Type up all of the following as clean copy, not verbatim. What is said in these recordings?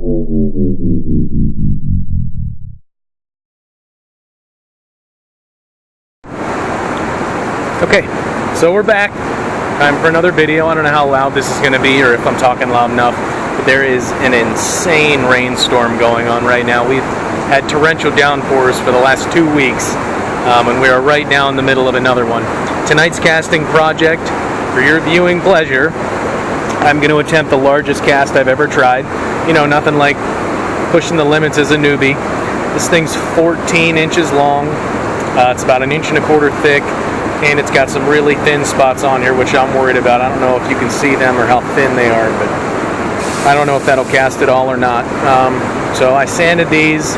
Okay, so we're back. Time for another video. I don't know how loud this is going to be or if I'm talking loud enough, but there is an insane rainstorm going on right now. We've had torrential downpours for the last 2 weeks, and we are right now in the middle of another one. Tonight's casting project, for your viewing pleasure, I'm going to attempt the largest cast I've ever tried. You know, nothing like pushing the limits as a newbie. This thing's 14 inches long. It's about 1.25 inches thick. And it's got some really thin spots on here, which I'm worried about. I don't know if you can see them or how thin they are, but I don't know if that'll cast at all or not. So I sanded these,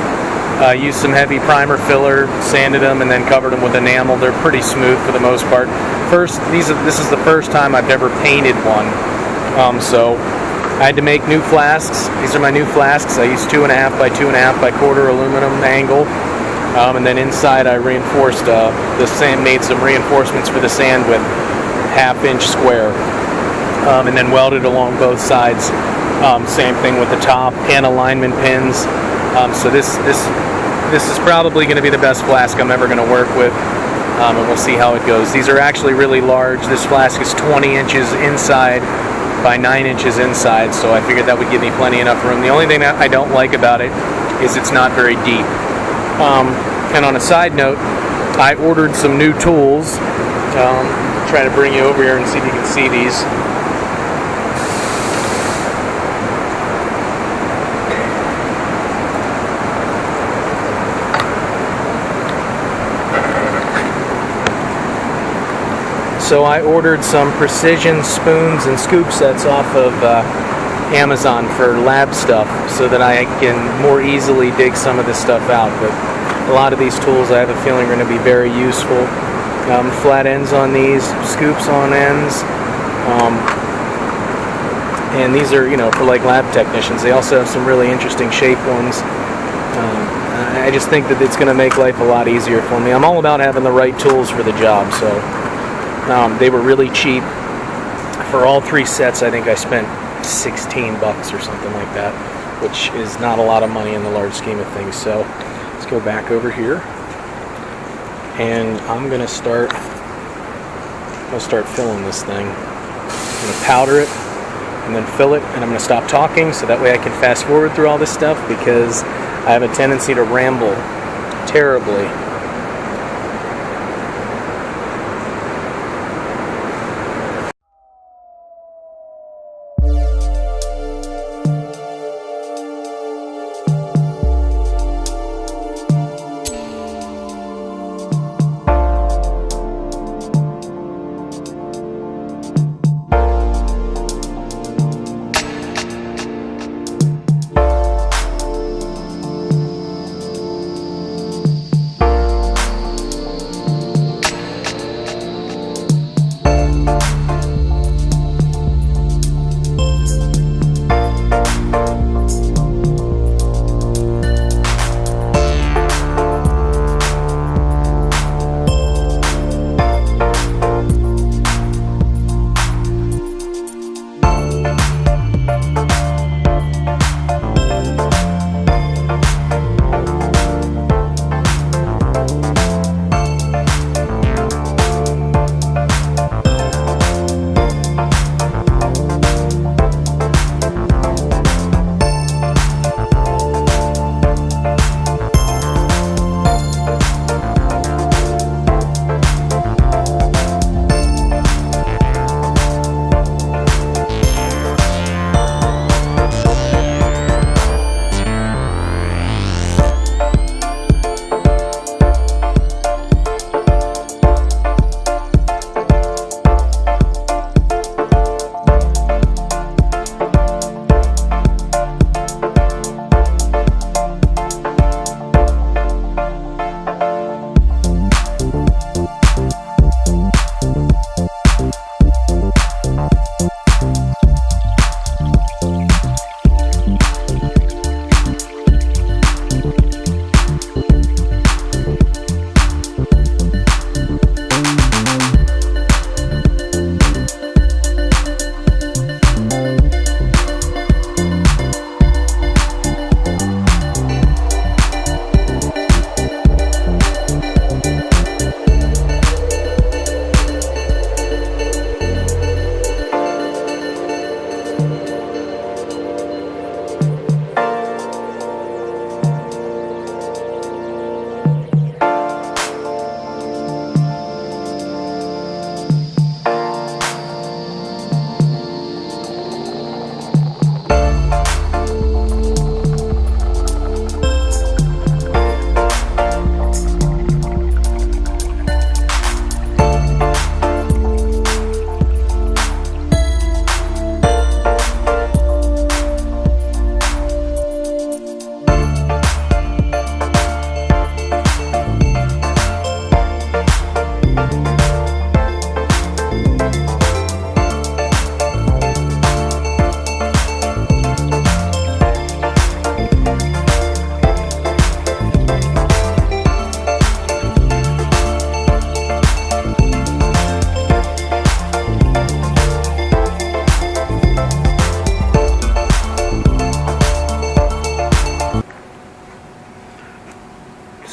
used some heavy primer filler, sanded them, and then covered them with enamel. They're pretty smooth for the most part. This is the first time I've ever painted one. So I had to make new flasks. These are my new flasks. I used 2.5 by 2.5 by 1/4 aluminum angle. And then inside I reinforced made some reinforcements for the sand with 1/2 inch square, and then welded along both sides. Same thing with the top and alignment pins. So this is probably going to be the best flask I'm ever going to work with, and we'll see how it goes. These are actually really large. This flask is 20 inches inside by 9 inches inside, so I figured that would give me plenty enough room. The only thing that I don't like about it is it's not very deep. And on a side note, I ordered some new tools. Try to bring you over here and see if you can see these. So I ordered some precision spoons and scoop sets off of Amazon for lab stuff so that I can more easily dig some of this stuff out. But a lot of these tools I have a feeling are going to be very useful. Flat ends on these, scoops on ends, and these are, you know, for like lab technicians. They also have some really interesting shape ones. I just think that it's going to make life a lot easier for me. I'm all about having the right tools for the job, so they were really cheap. For all 3 sets, I think I spent $16 or something like that, which is not a lot of money in the large scheme of things. So let's go back over here, and I'm gonna start filling this thing. I'm gonna powder it and then fill it, and I'm gonna stop talking so that way I can fast forward through all this stuff, because I have a tendency to ramble terribly.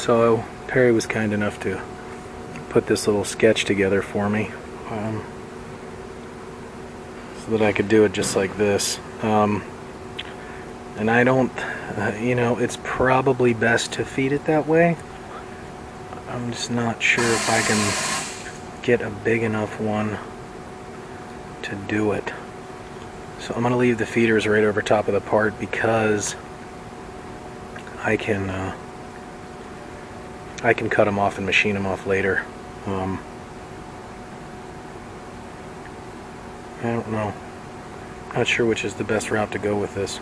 So Perry was kind enough to put this little sketch together for me, so that I could do it just like this. And I don't, you know, it's probably best to feed it that way. I'm just not sure if I can get a big enough one to do it. So I'm going to leave the feeders right over top of the part because I can cut them off and machine them off later. I don't know. Not sure which is the best route to go with this.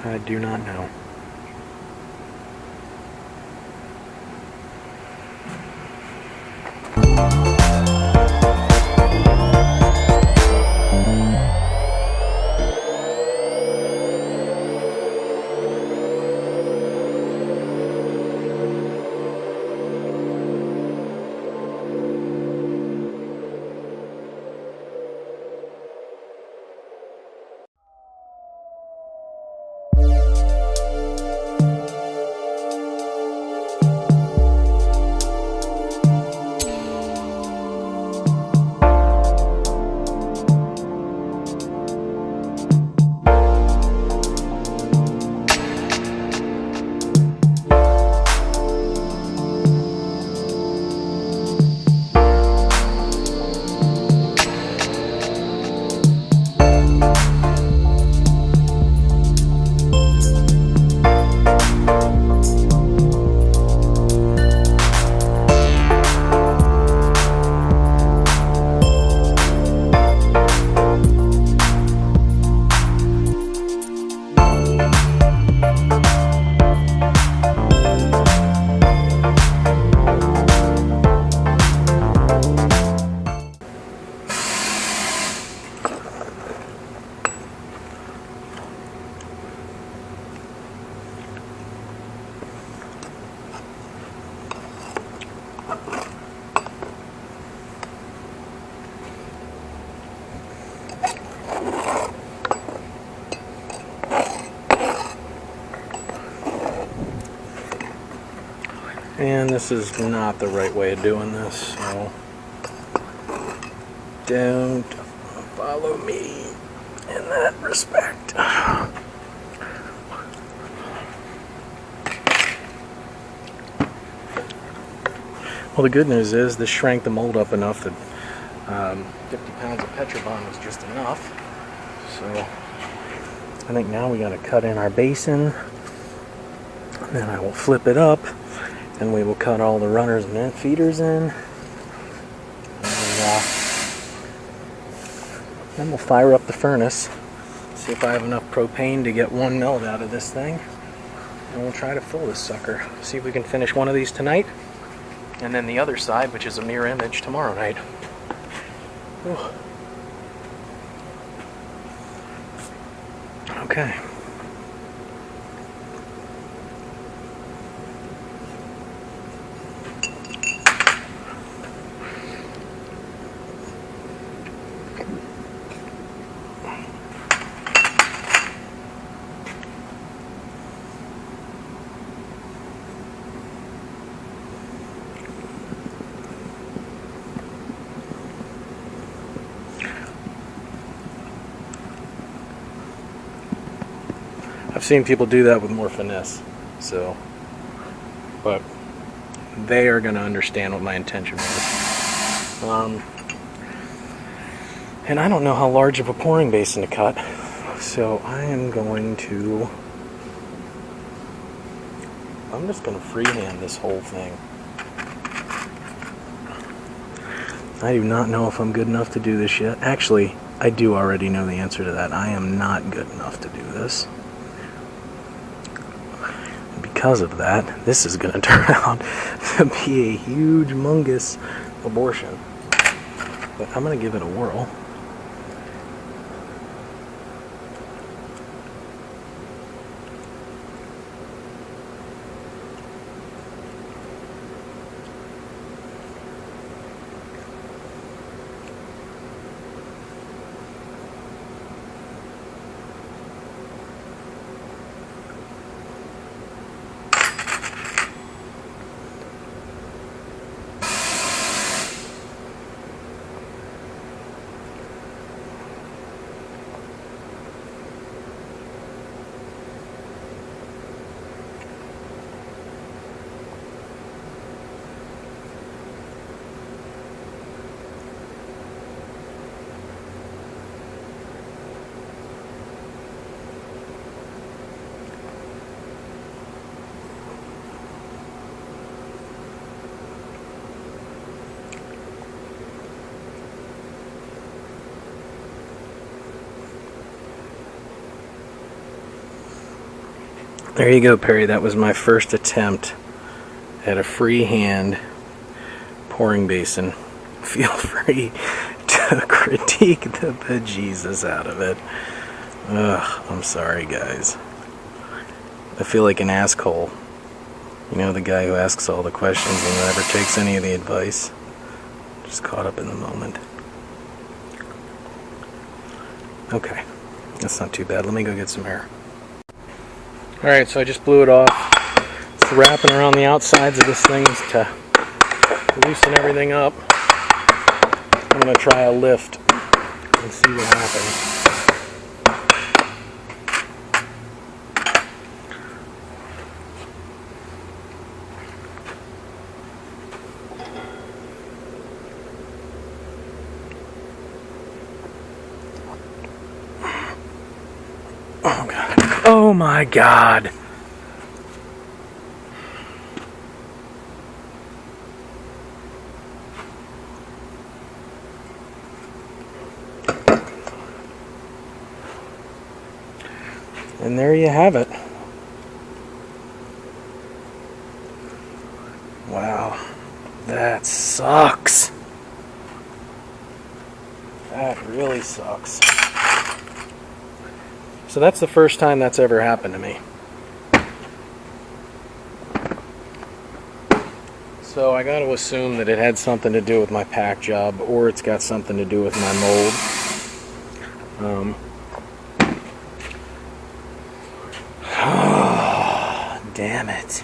I do not know. And this is not the right way of doing this, so don't follow me in that respect. Well, the good news is this shrank the mold up enough that 50 pounds of petrobond was just enough. So I think now we got to cut in our basin, and then I will flip it up. And we will cut all the runners and feeders in. And then we'll fire up the furnace, see if I have enough propane to get 1 mil out of this thing. And we'll try to fill this sucker. See if we can finish one of these tonight. And then the other side, which is a mirror image, tomorrow night. Whew. Okay. I've seen people do that with more finesse, so, but they are going to understand what my intention was. And I don't know how large of a pouring basin to cut, so I'm just going to freehand this whole thing. I do not know if I'm good enough to do this yet. Actually, I do already know the answer to that. I am not good enough to do this. Because of that, this is going to turn out to be a huge, humongous abortion. But I'm going to give it a whirl. There you go, Perry. That was my first attempt at a freehand pouring basin. Feel free to critique the bejesus out of it. Ugh, I'm sorry, guys. I feel like an asshole. You know, the guy who asks all the questions and never takes any of the advice. Just caught up in the moment. Okay, that's not too bad. Let me go get some air. Alright, so I just blew it off. It's wrapping around the outsides of this thing to loosen everything up. I'm going to try a lift and see what happens. Oh God. Oh my God. And there you have it. Wow. That sucks. That really sucks. So that's the first time that's ever happened to me. So I got to assume that it had something to do with my pack job, or it's got something to do with my mold. Damn it.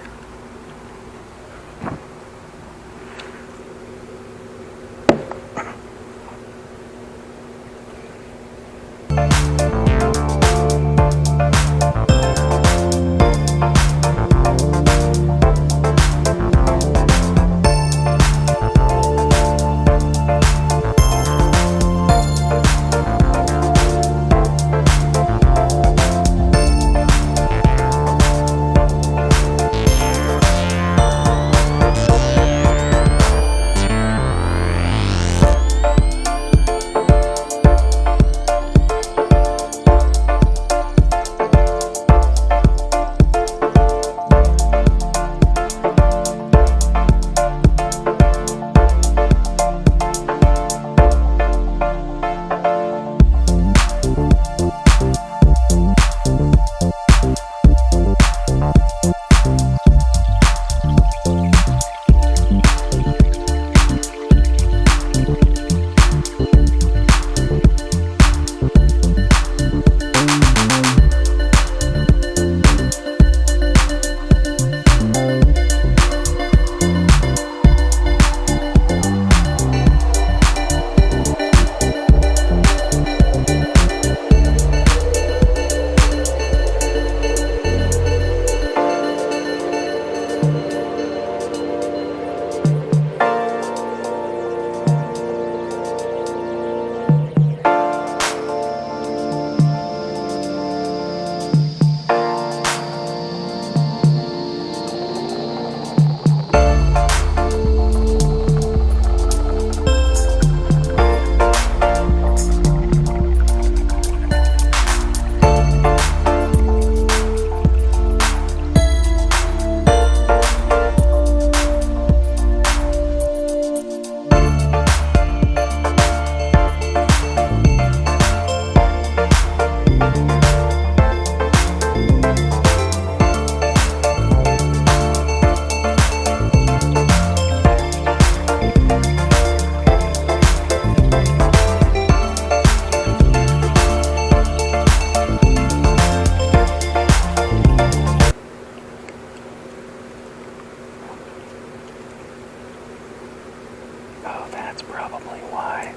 That's probably why.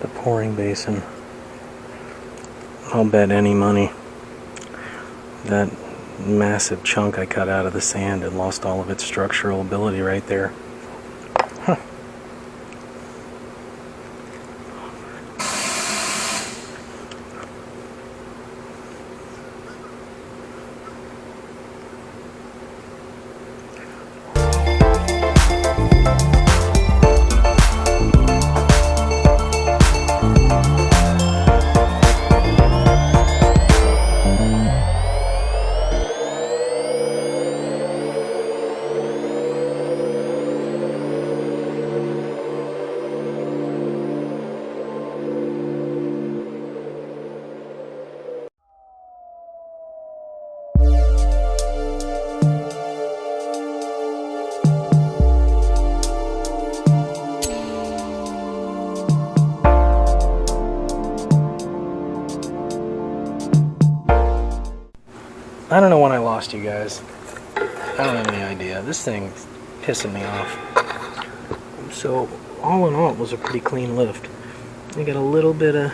The pouring basin. I'll bet any money that massive chunk I cut out of the sand had lost all of its structural ability right there. Huh. I don't know when I lost you guys. I don't have any idea. This thing's pissing me off. So all in all, it was a pretty clean lift. I got a little bit of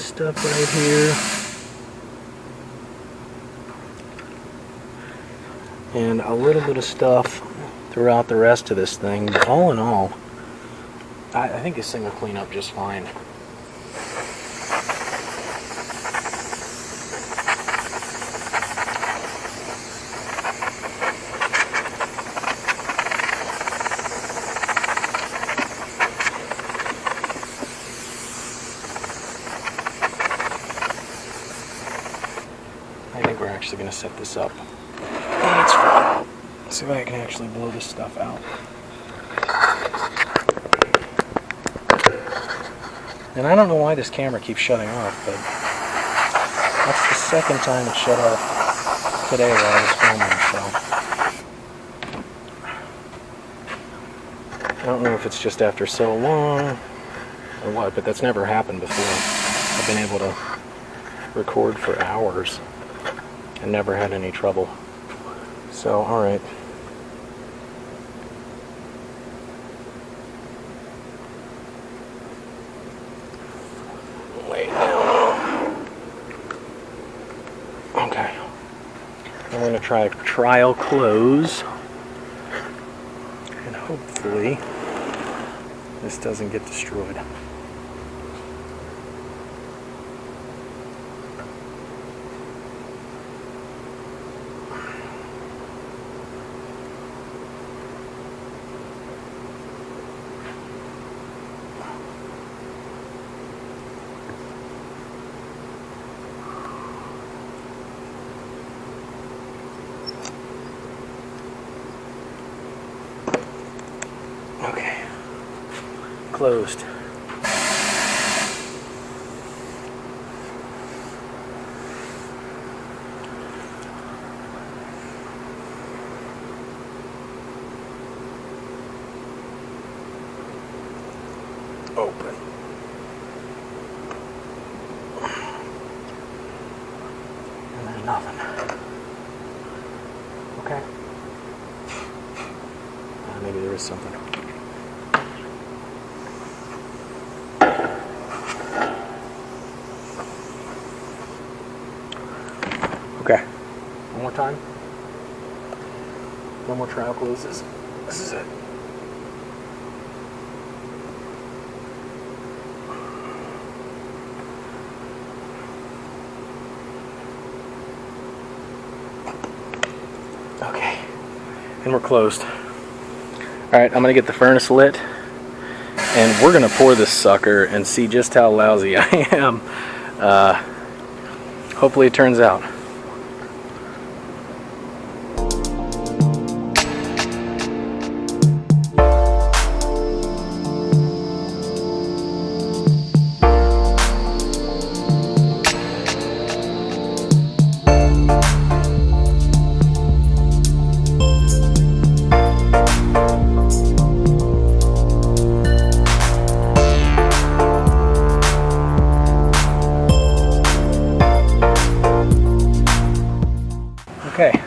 stuff right here, and a little bit of stuff throughout the rest of this thing. But all in all, I think this thing will clean up just fine. I think we're actually going to set this up. Let's see if I can actually blow this stuff out. And I don't know why this camera keeps shutting off, but that's the second time it shut off today while I was filming, so I don't know if it's just after so long or what, but that's never happened before. I've been able to record for hours and never had any trouble. So, alright. Lay it down. Okay. I'm going to try a trial close. And hopefully this doesn't get destroyed. Okay, closed. Open. And then nothing. Okay. Maybe there is something. Okay, one more time. One more trial closes. This is it. Okay, and we're closed. Alright, I'm going to get the furnace lit, and we're going to pour this sucker and see just how lousy I am. Hopefully it turns out. Okay.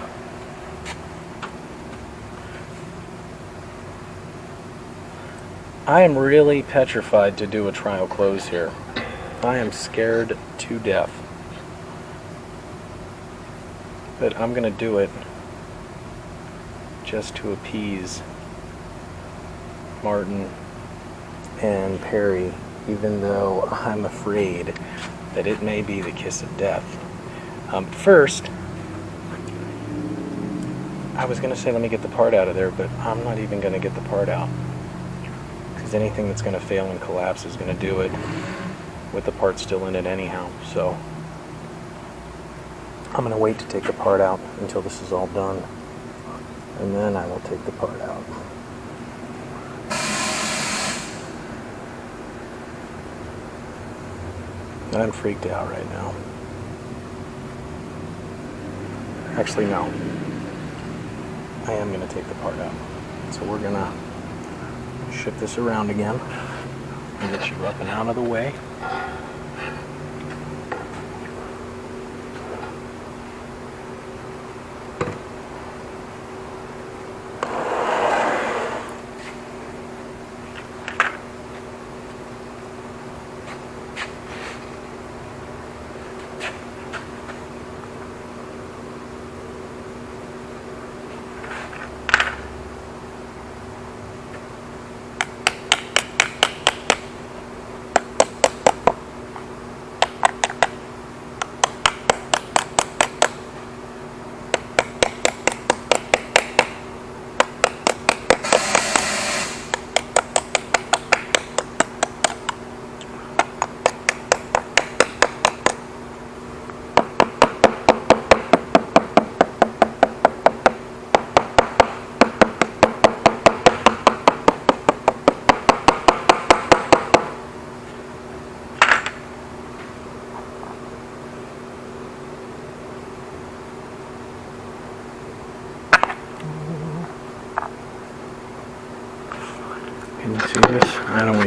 I am really petrified to do a trial close here. I am scared to death. But I'm going to do it just to appease Martin and Perry, even though I'm afraid that it may be the kiss of death. First, I was going to say let me get the part out of there, but I'm not even going to get the part out. Because anything that's going to fail and collapse is going to do it with the part still in it anyhow. So I'm going to wait to take the part out until this is all done. And then I will take the part out. I'm freaked out right now. Actually, no. I am going to take the part out. So we're going to shift this around again and get you up and out of the way.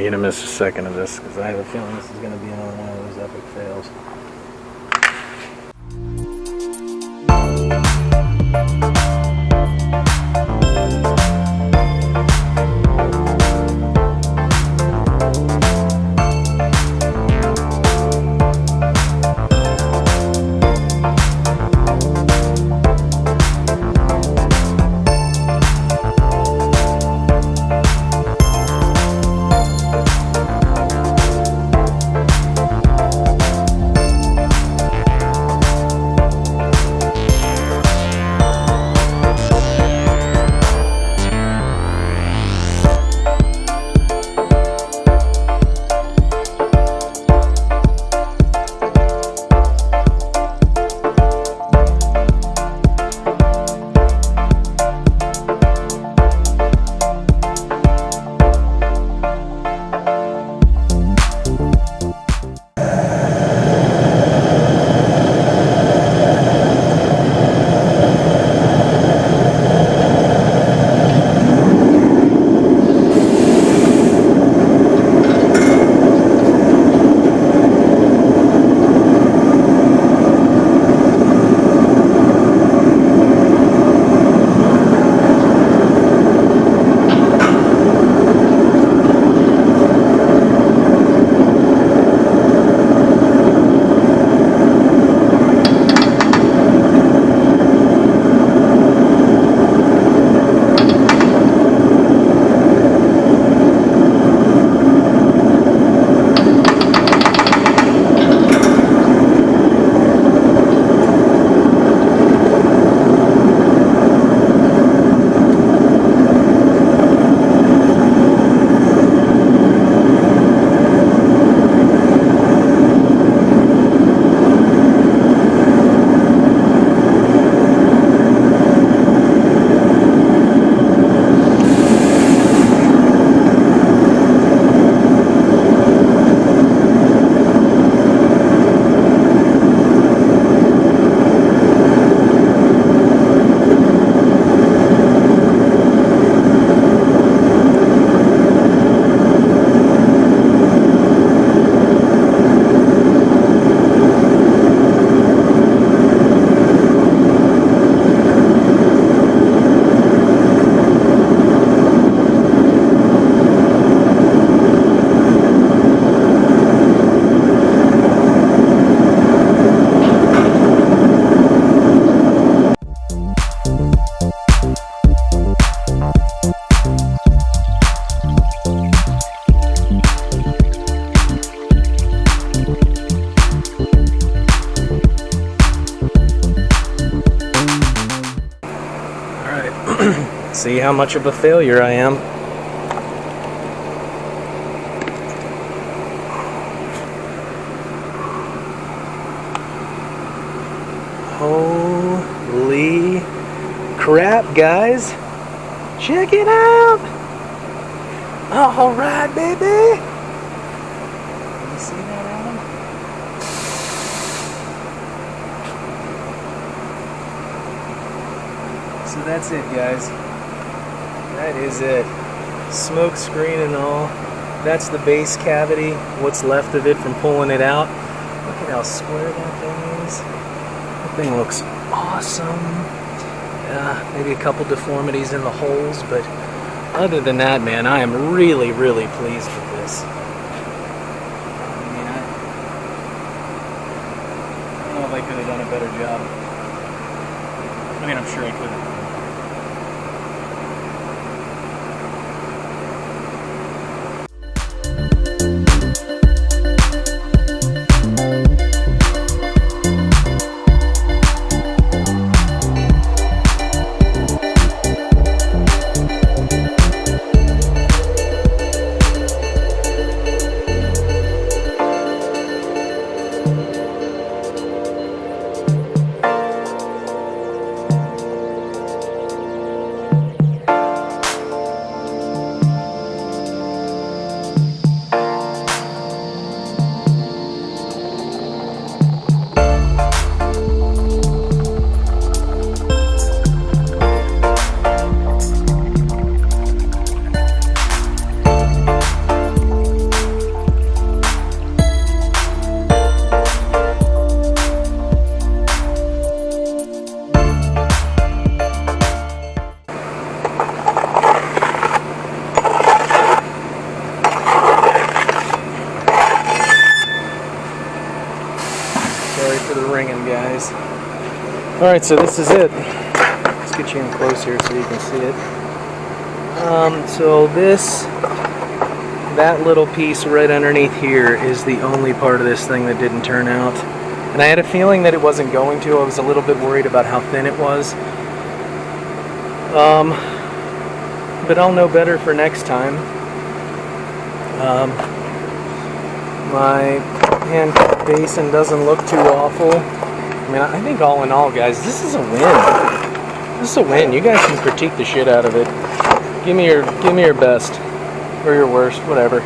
you're gonna miss a second of this because I have a feeling this is gonna be another one of those epic fails. See how much of a failure I am. Holy crap, guys. Check it out. All right, baby. You see that, Adam? So that's it, guys. That is it. Smoke screen and all. That's the base cavity. What's left of it from pulling it out. Look at how square that thing is. That thing looks awesome. Maybe a couple deformities in the holes, but other than that, man, I am really, really pleased with this. I mean, I don't know if I could have done a better job. I mean, I'm sure I could have. guys. Alright, so this is it. Let's get you in close here so you can see it. So that little piece right underneath here is the only part of this thing that didn't turn out. And I had a feeling that it wasn't going to. I was a little bit worried about how thin it was. But I'll know better for next time. My hand basin doesn't look too awful. I mean, I think all in all, guys, this is a win. This is a win. You guys can critique the shit out of it. Give me your best or your worst, whatever.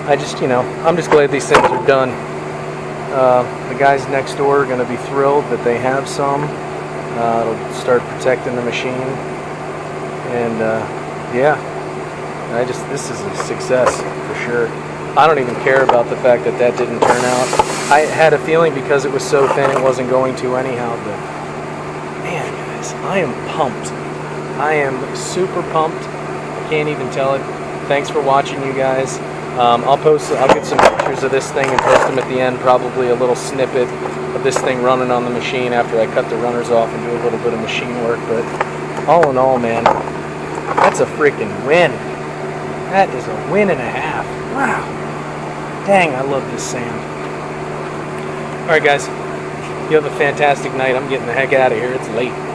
I just, I'm just glad these things are done. The guys next door are going to be thrilled that they have some. It'll start protecting the machine. And yeah, this is a success for sure. I don't even care about the fact that didn't turn out. I had a feeling because it was so thin it wasn't going to anyhow, but man, guys, I am pumped. I am super pumped. I can't even tell it. Thanks for watching, you guys. I'll get some pictures of this thing and post them at the end, probably a little snippet of this thing running on the machine after I cut the runners off and do a little bit of machine work. But all in all, man, that's a freaking win. That is a win and a half. Wow. Dang, I love this sand. Alright guys, you have a fantastic night. I'm getting the heck out of here. It's late.